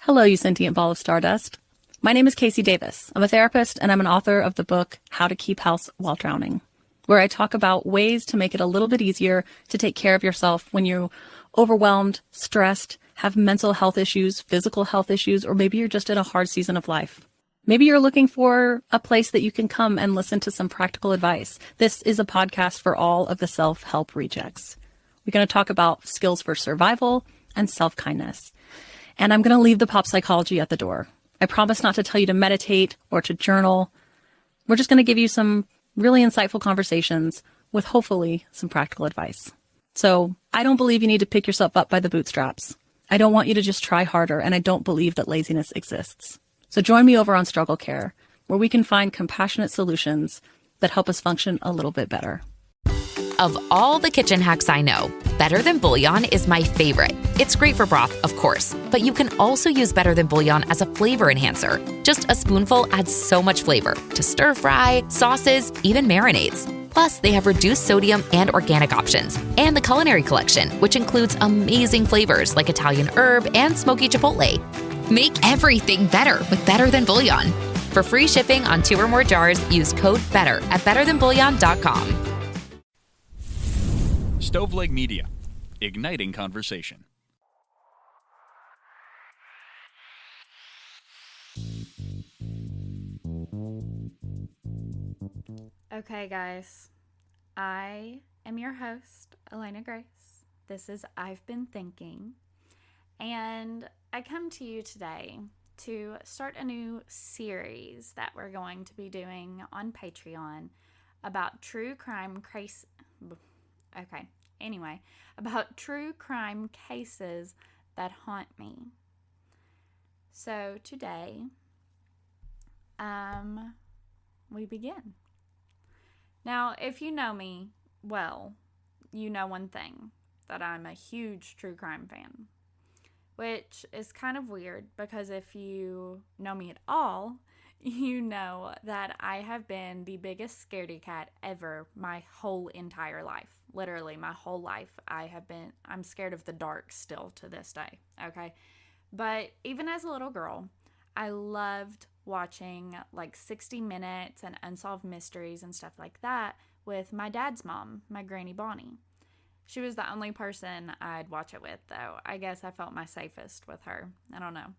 Hello, you sentient ball of stardust. My name is Casey Davis. I'm a therapist and I'm an author of the book How to Keep House While Drowning, where I talk about ways to make it a little bit easier to take care of yourself when you're overwhelmed, stressed, have mental health issues, physical health issues, or maybe you're just in a hard season of life. Maybe you're looking for a place that you can come and listen to some practical advice. This is a podcast for all of the self-help rejects. We're going to talk about skills for survival and self-kindness. And I'm going to leave the pop psychology at the door. I promise not to tell you to meditate or to journal. We're just going to give you some really insightful conversations with hopefully some practical advice. So I don't believe you need to pick yourself up by the bootstraps. I don't want you to just try harder, and I don't believe that laziness exists. So join me over on Struggle Care, where we can find compassionate solutions that help us function a little bit better. Of all the kitchen hacks I know, Better Than Bouillon is my favorite. It's great for broth, of course, but you can also use Better Than Bouillon as a flavor enhancer. Just a spoonful adds so much flavor to stir fry, sauces, even marinades. Plus, they have reduced sodium and organic options, and the Culinary Collection, which includes amazing flavors like Italian herb and smoky chipotle. Make everything better with Better Than Bouillon. For free shipping on 2 or more jars, use code BETTER at betterthanbouillon.com. Stoveleg Media, igniting conversation. Okay, guys, I am your host, Elena Grace. This is I've Been Thinking, and I come to you today to start a new series that we're going to be doing on Patreon about about true crime cases that haunt me. So today, we begin. Now, if you know me well, you know one thing, that I'm a huge true crime fan, which is kind of weird because if you know me at all, you know that I have been the biggest scaredy cat ever my whole entire life. Literally, my whole life, I'm scared of the dark still to this day, okay? But even as a little girl, I loved watching like 60 Minutes and Unsolved Mysteries and stuff like that with my dad's mom, my Granny Bonnie. She was the only person I'd watch it with, though. I guess I felt my safest with her. I don't know.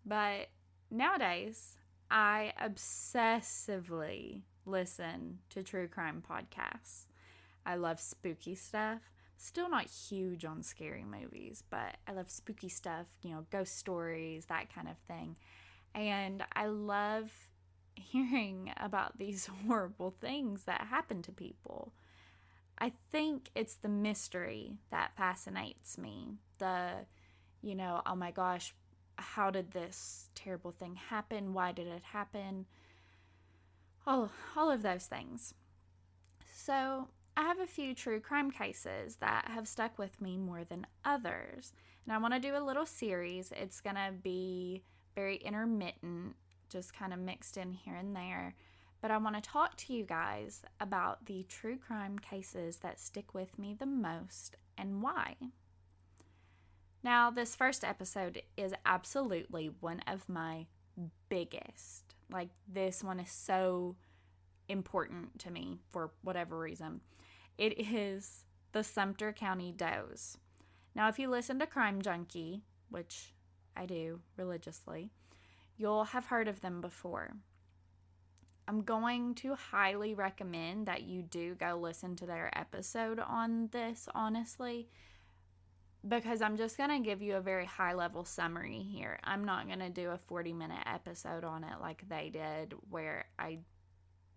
But nowadays, I obsessively listen to true crime podcasts. I love spooky stuff. Still not huge on scary movies, but I love spooky stuff, ghost stories, that kind of thing. And I love hearing about these horrible things that happen to people. I think it's the mystery that fascinates me. Oh my gosh, how did this terrible thing happen? Why did it happen? All of those things. So I have a few true crime cases that have stuck with me more than others. And I want to do a little series. It's going to be very intermittent, just kind of mixed in here and there. But I want to talk to you guys about the true crime cases that stick with me the most and why. Now, this first episode is absolutely one of my biggest. Like, this one is so important to me for whatever reason. It is the Sumter County Does. Now, if you listen to Crime Junkie, which I do religiously, you'll have heard of them before. I'm going to highly recommend that you do go listen to their episode on this, honestly, because I'm just going to give you a very high-level summary here. I'm not going to do a 40-minute episode on it like they did, where I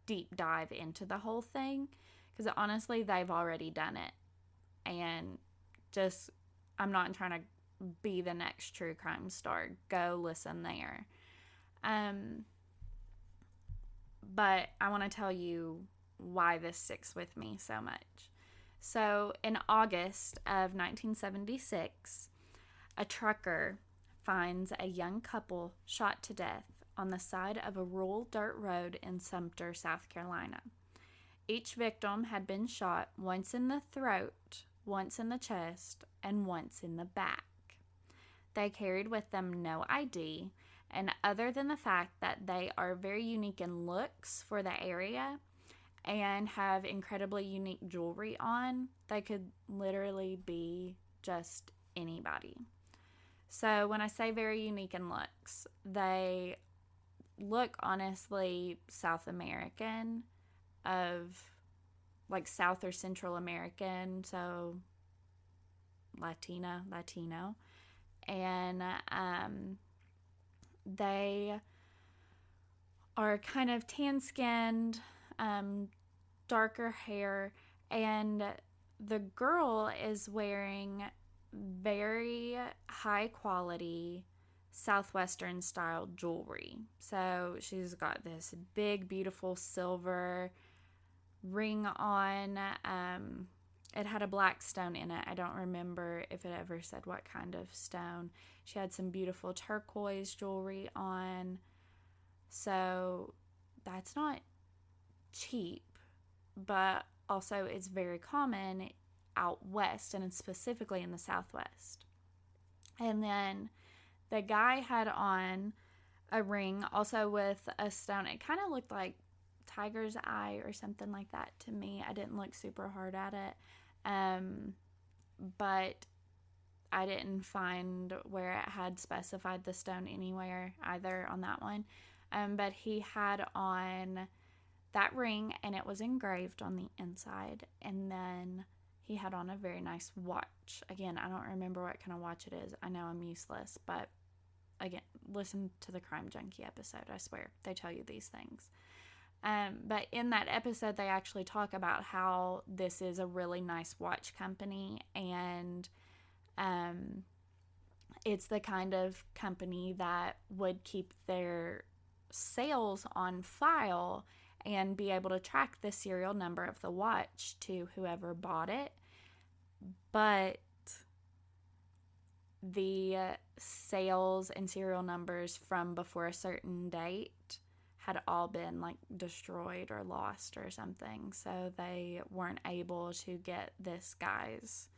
deep dive into the whole thing, because honestly, they've already done it. And I'm not trying to be the next true crime star. Go listen there. But I want to tell you why this sticks with me so much. So in August of 1976, a trucker finds a young couple shot to death on the side of a rural dirt road in Sumter, South Carolina. Each victim had been shot once in the throat, once in the chest, and once in the back. They carried with them no ID, and other than the fact that they are very unique in looks for the area and have incredibly unique jewelry on, they could literally be just anybody. So when I say very unique in looks, they look honestly South American, of like South or Central American, so Latino, and they are kind of tan-skinned, darker hair, and the girl is wearing very high quality Southwestern style jewelry. So she's got this big, beautiful silver ring on. It had a black stone in it. I don't remember if it ever said what kind of stone. She had some beautiful turquoise jewelry on. So that's not cheap, but also it's very common out west, and specifically in the Southwest. And then the guy had on a ring also with a stone. It kind of looked like tiger's eye or something like that to me. I didn't look super hard at it, but I didn't find where it had specified the stone anywhere either on that one. But he had on that ring, and it was engraved on the inside. And then he had on a very nice watch. Again, I don't remember what kind of watch it is. I know I'm useless, but again, listen to the Crime Junkie episode. I swear, they tell you these things. But in that episode, they actually talk about how this is a really nice watch company, and it's the kind of company that would keep their sales on file and be able to track the serial number of the watch to whoever bought it. But the sales and serial numbers from before a certain date had all been like destroyed or lost or something, so they weren't able to get this guy's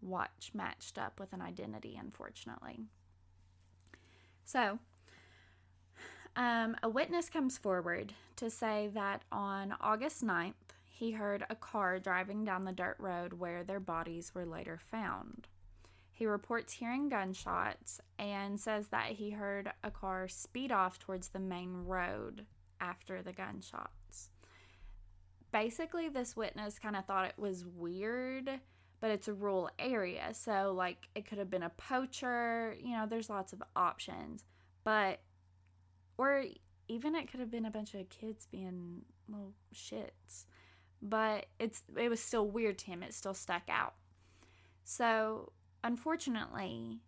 watch matched up with an identity, unfortunately. So a witness comes forward to say that on August 9th, he heard a car driving down the dirt road where their bodies were later found. He reports hearing gunshots and says that he heard a car speed off towards the main road after the gunshots. Basically, this witness kind of thought it was weird, but it's a rural area, so like it could have been a poacher, there's lots of options. Or even it could have been a bunch of kids being little shits. But it was still weird to him. It still stuck out. So, unfortunately,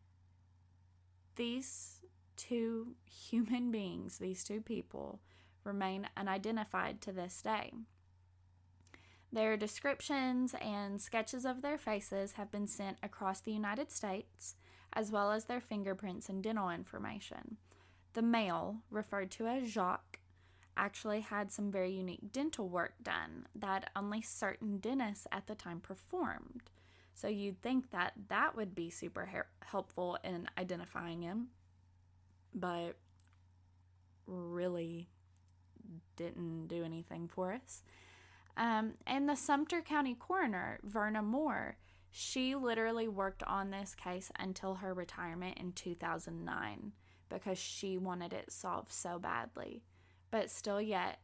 these two human beings, these two people, remain unidentified to this day. Their descriptions and sketches of their faces have been sent across the United States, as well as their fingerprints and dental information. The male, referred to as Jacques, actually had some very unique dental work done that only certain dentists at the time performed. So you'd think that that would be super helpful in identifying him, but really didn't do anything for us. And the Sumter County coroner, Verna Moore, she literally worked on this case until her retirement in 2009 because she wanted it solved so badly. But still yet,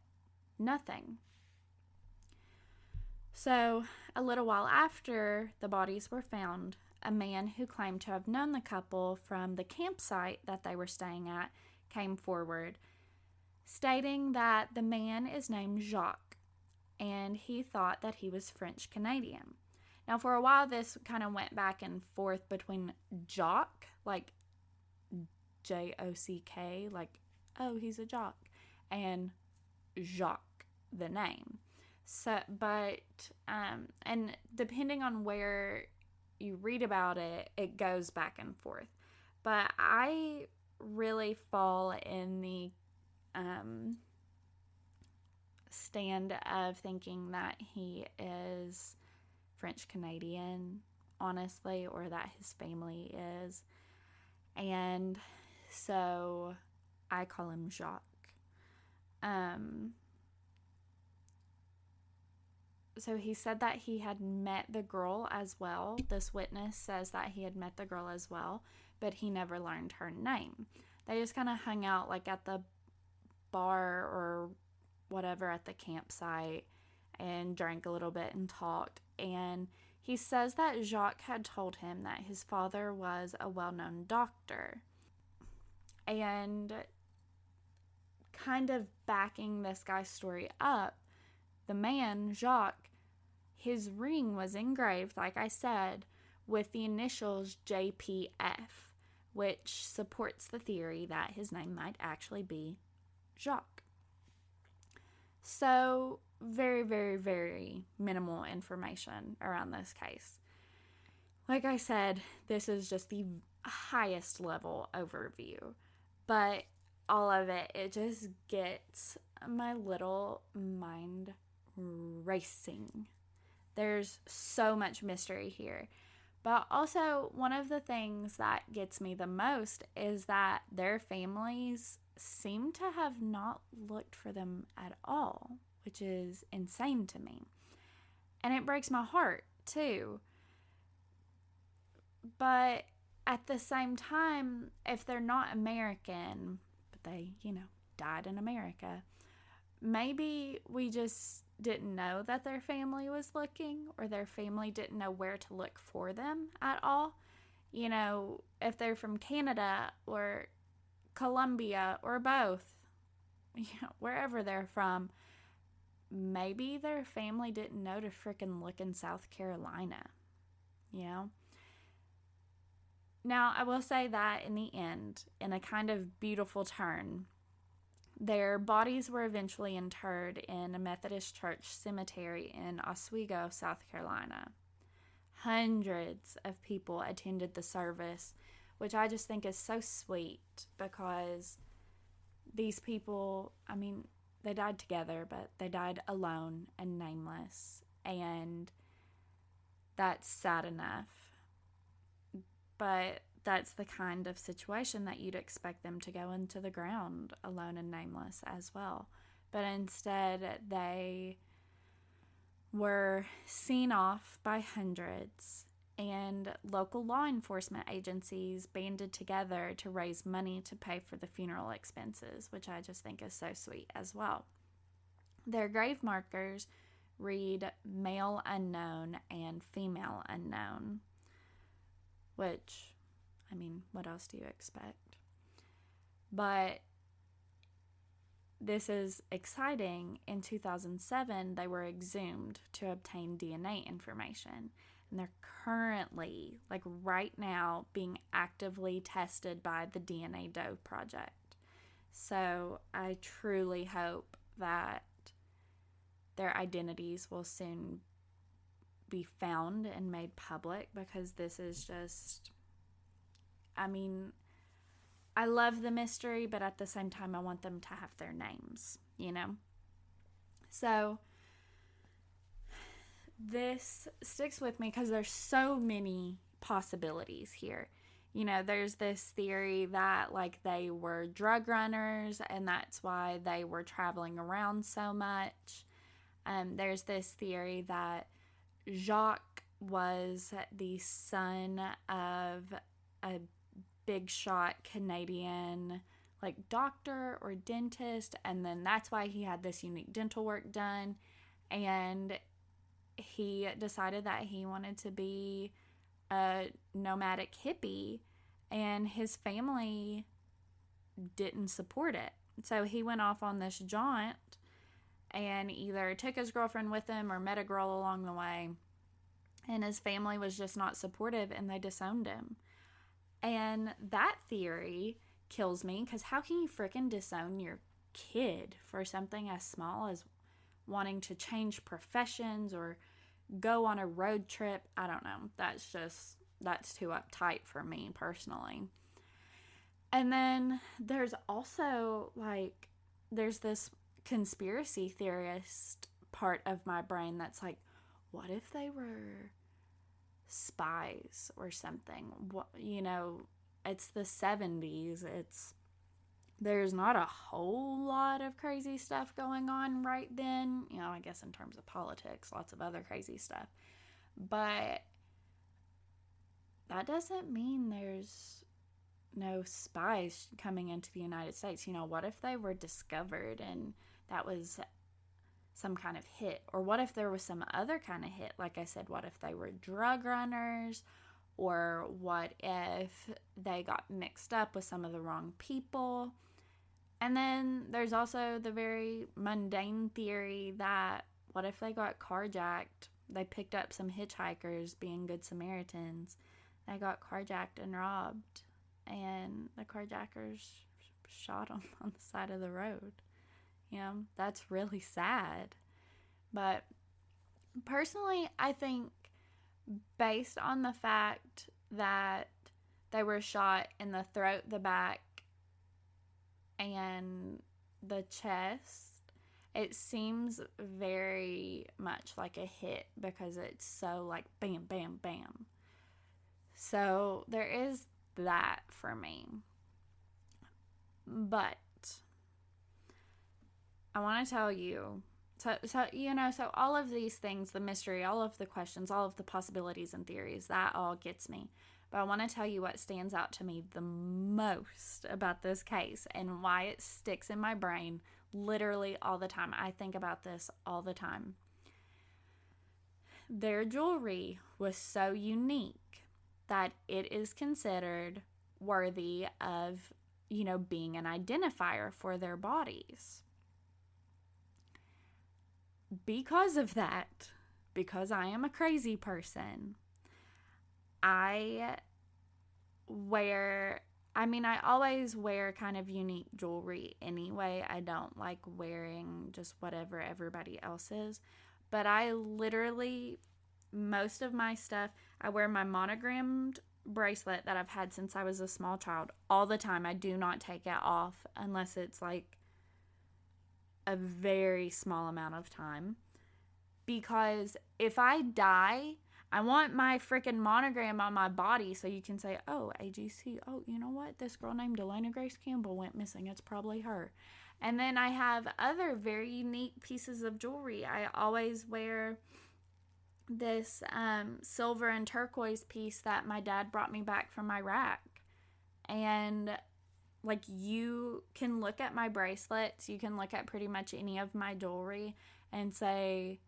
nothing. So, a little while after the bodies were found, a man who claimed to have known the couple from the campsite that they were staying at came forward, stating that the man is named Jacques, and he thought that he was French Canadian. Now, for a while, this kind of went back and forth between Jock, like Jock, like, oh, he's a jock, and Jacques, the name. So, but, and depending on where you read about it, it goes back and forth. But I really fall in the stand of thinking that he is French Canadian, honestly, or that his family is. And so I call him Jacques. So he said that he had met the girl as well. This witness says that he had met the girl as well, but he never learned her name. They just kind of hung out like at the bar or whatever at the campsite and drank a little bit and talked. And he says that Jacques had told him that his father was a well-known doctor. And kind of backing this guy's story up, the man, Jacques, his ring was engraved, like I said, with the initials JPF, which supports the theory that his name might actually be Jacques. So, very, very, very minimal information around this case. Like I said, this is just the highest level overview, but all of it just gets my little mind racing. There's so much mystery here. But also, one of the things that gets me the most is that their families seem to have not looked for them at all, which is insane to me. And it breaks my heart, too. But at the same time, if they're not American, but they, died in America, maybe we just didn't know that their family was looking, or their family didn't know where to look for them at all. If they're from Canada or Colombia or both, wherever they're from, maybe their family didn't know to frickin' look in South Carolina, Now, I will say that in the end, in a kind of beautiful turn, their bodies were eventually interred in a Methodist church cemetery in Oswego, South Carolina. Hundreds of people attended the service, which I just think is so sweet, because these people, they died together, but they died alone and nameless, and that's sad enough. But that's the kind of situation that you'd expect them to go into the ground alone and nameless as well. But instead, they were seen off by hundreds, and local law enforcement agencies banded together to raise money to pay for the funeral expenses, which I just think is so sweet as well. Their grave markers read male unknown and female unknown, which, what else do you expect? But this is exciting. In 2007, they were exhumed to obtain DNA information. And they're currently, right now, being actively tested by the DNA Doe Project. So I truly hope that their identities will soon be found and made public, because this is just, I love the mystery, but at the same time I want them to have their names, So this sticks with me because there's so many possibilities here. There's this theory that they were drug runners and that's why they were traveling around so much. There's this theory that Jacques was the son of a big shot Canadian doctor or dentist, and then that's why he had this unique dental work done, and he decided that he wanted to be a nomadic hippie, and his family didn't support it. So he went off on this jaunt and either took his girlfriend with him or met a girl along the way, and his family was just not supportive and they disowned him. And that theory kills me, because how can you frickin' disown your kid for something as small as wanting to change professions or go on a road trip? I don't know. That's too uptight for me personally. And then there's also there's this conspiracy theorist part of my brain that's what if they were spies or something? it's the 70s. There's not a whole lot of crazy stuff going on right then. I guess in terms of politics, lots of other crazy stuff. But that doesn't mean there's no spies coming into the United States. What if they were discovered and that was some kind of hit? Or what if there was some other kind of hit? Like I said, what if they were drug runners? Or what if they got mixed up with some of the wrong people? And then there's also the very mundane theory that what if they got carjacked? They picked up some hitchhikers being good Samaritans. They got carjacked and robbed, and the carjackers shot them on the side of the road. That's really sad. But personally, I think based on the fact that they were shot in the throat, the back, and the chest, it seems very much like a hit because it's so like bam, bam, bam. So there is that for me. But I want to tell you, so all of these things, the mystery, all of the questions, all of the possibilities and theories, that all gets me. But I want to tell you what stands out to me the most about this case and why it sticks in my brain literally all the time. I think about this all the time. Their jewelry was so unique that it is considered worthy of, being an identifier for their bodies. Because of that, because I am a crazy person, I always wear kind of unique jewelry anyway. I don't like wearing just whatever everybody else is. But I literally, most of my stuff, I wear my monogrammed bracelet that I've had since I was a small child all the time. I do not take it off unless it's like a very small amount of time. Because if I die, I want my freaking monogram on my body so you can say, oh, AGC, oh, you know what? This girl named Delana Grace Campbell went missing. It's probably her. And then I have other very unique pieces of jewelry. I always wear this silver and turquoise piece that my dad brought me back from Iraq. And like, you can look at my bracelets, you can look at pretty much any of my jewelry and say,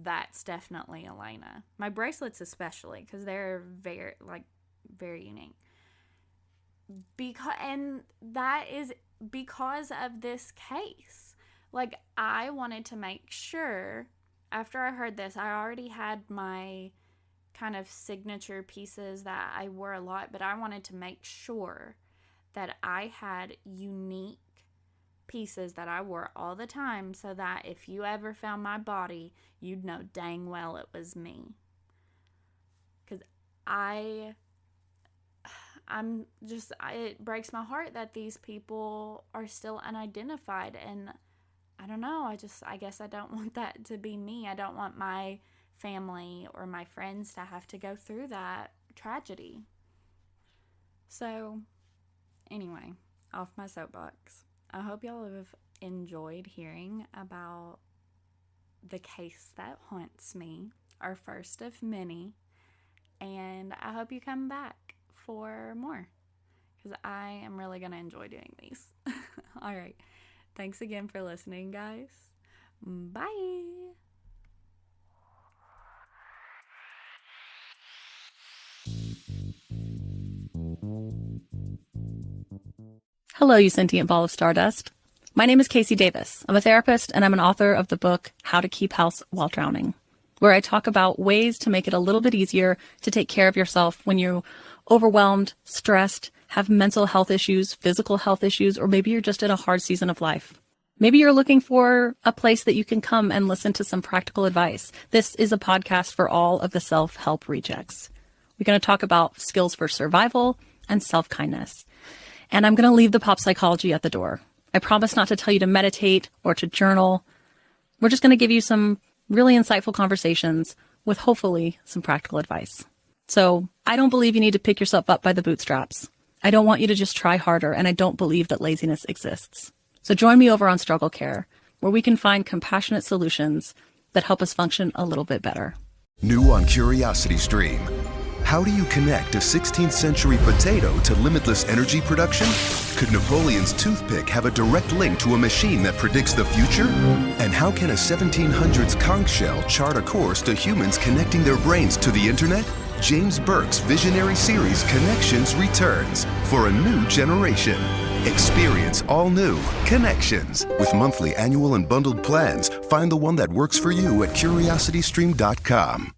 that's definitely Elena. My bracelets especially, because they're very unique. And that is because of this case. Like, I wanted to make sure, after I heard this, I already had my kind of signature pieces that I wore a lot, but I wanted to make sure that I had unique pieces that I wore all the time so that if you ever found my body, you'd know dang well it was me. Because it breaks my heart that these people are still unidentified, and I don't know, I guess I don't want that to be me. I don't want my family or my friends to have to go through that tragedy. So, anyway, off my soapbox. I hope y'all have enjoyed hearing about the case that haunts me, our first of many, and I hope you come back for more, because I am really going to enjoy doing these. All right. Thanks again for listening, guys. Bye. Hello, you sentient ball of stardust. My name is Casey Davis. I'm a therapist, and I'm an author of the book How to Keep House While Drowning, where I talk about ways to make it a little bit easier to take care of yourself when you're overwhelmed, stressed, have mental health issues, physical health issues, or maybe you're just in a hard season of life. Maybe you're looking for a place that you can come and listen to some practical advice. This is a podcast for all of the self-help rejects. We're going to talk about skills for survival and self-kindness. And I'm going to leave the pop psychology at the door. I promise not to tell you to meditate or to journal. We're just going to give you some really insightful conversations with hopefully some practical advice. So I don't believe you need to pick yourself up by the bootstraps. I don't want you to just try harder, and I don't believe that laziness exists. So join me over on Struggle Care, where we can find compassionate solutions that help us function a little bit better. New on Curiosity Stream. How do you connect a 16th century potato to limitless energy production? Could Napoleon's toothpick have a direct link to a machine that predicts the future? And how can a 1700s conch shell chart a course to humans connecting their brains to the internet? James Burke's visionary series Connections returns for a new generation. Experience all new Connections. With monthly, annual, and bundled plans, find the one that works for you at curiositystream.com.